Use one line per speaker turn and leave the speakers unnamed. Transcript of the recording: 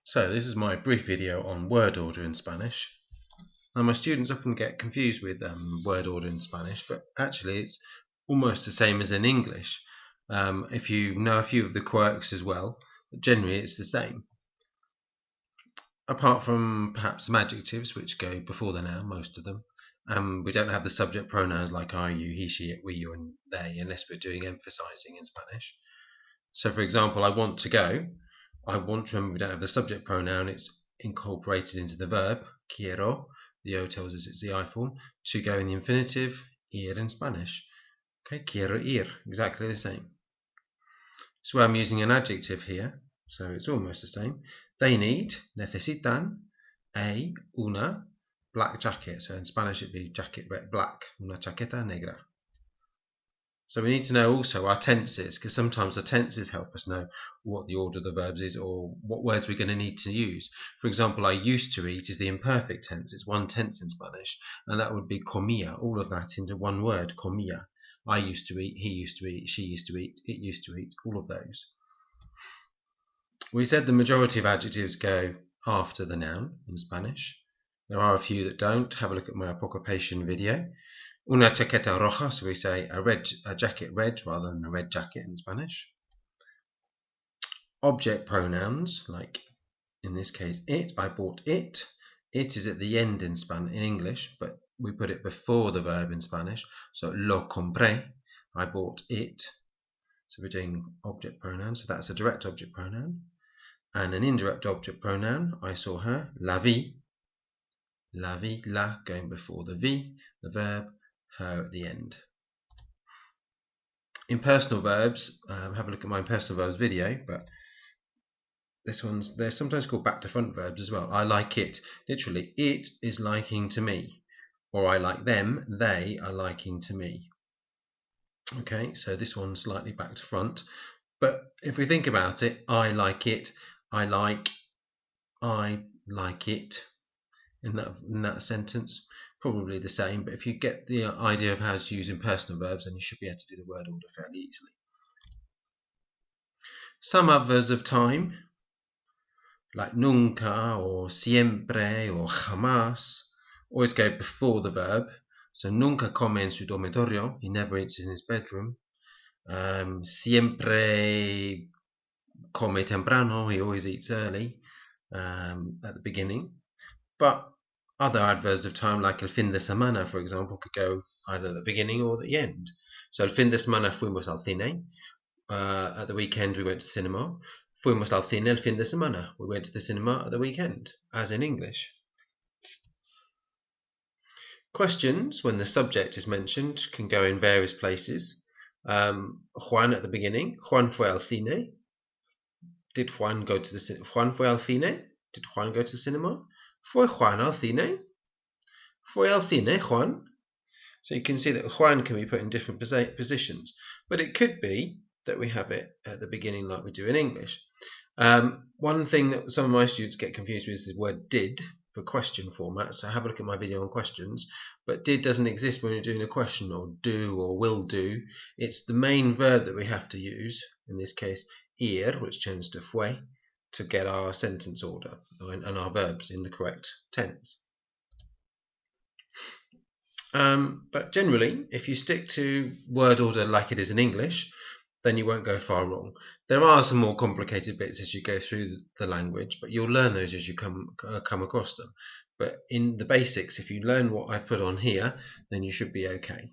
So this is my brief video on word order in Spanish. Now my students often get confused with word order in Spanish, but actually it's almost the same as in English. If you know a few of the quirks as well, generally it's the same. Apart from perhaps some adjectives which go before the noun, most of them. We don't have the subject pronouns like I, you, he, she, it, we, you, and they, unless we're doing emphasizing in Spanish. So for example, I want to go. I want, remember we don't have the subject pronoun, it's incorporated into the verb, quiero. The O tells us it's the I form. To go in the infinitive, ir in Spanish. Okay, quiero ir, exactly the same. So I'm using an adjective here, so it's almost the same. They need, necesitan, una black jacket. So in Spanish it'd be jacket red, black, una chaqueta negra. So we need to know also our tenses, because sometimes the tenses help us know what the order of the verbs is or what words we're going to need to use. For example, I used to eat is the imperfect tense. It's one tense in Spanish, and that would be comía, all of that into one word, comía. I used to eat, he used to eat, she used to eat, it used to eat, all of those. We said the majority of adjectives go after the noun in Spanish. There are a few that don't. Have a look at my apocopation video. Una chaqueta roja, so we say a jacket red rather than a red jacket in Spanish. Object pronouns, like in this case it, I bought it. It is at the end in English, but we put it before the verb in Spanish. So lo compré, I bought it. So we're doing object pronouns, so that's a direct object pronoun. And an indirect object pronoun, I saw her, la vi, la going before the vi, the verb, her at the end. Impersonal verbs, have a look at my impersonal verbs video, but they're sometimes called back to front verbs as well. I like it, literally, it is liking to me. Or I like them, they are liking to me. Okay, so this one's slightly back to front. But if we think about it, I like it, I like it in that sentence. Probably the same, but if you get the idea of how to use impersonal verbs, then you should be able to do the word order fairly easily. Some adverbs of time, like nunca or siempre or jamás, always go before the verb. So nunca come en su dormitorio, he never eats in his bedroom. Siempre come temprano, he always eats early at the beginning. But other adverbs of time, like el fin de semana, for example, could go either at the beginning or the end. So el fin de semana fuimos al cine. At the weekend we went to the cinema. Fuimos al cine el fin de semana. We went to the cinema at the weekend, as in English. Questions, when the subject is mentioned, can go in various places. Juan at the beginning. Juan fue al cine. Did Juan go to the cinema? Juan fue al cine. Did Juan go to the cinema? Fue Juan al cine? Fue al cine, Juan? So you can see that Juan can be put in different positions, but it could be that we have it at the beginning like we do in English. One thing that some of my students get confused with is the word did for question format, so have a look at my video on questions, but did doesn't exist when you're doing a question, or do or will do. It's the main verb that we have to use, in this case ir, which changes to fue, to get our sentence order and our verbs in the correct tense. But generally, if you stick to word order like it is in English, then you won't go far wrong. There are some more complicated bits as you go through the language, but you'll learn those as you come across them. But in the basics, if you learn what I've put on here, then you should be okay.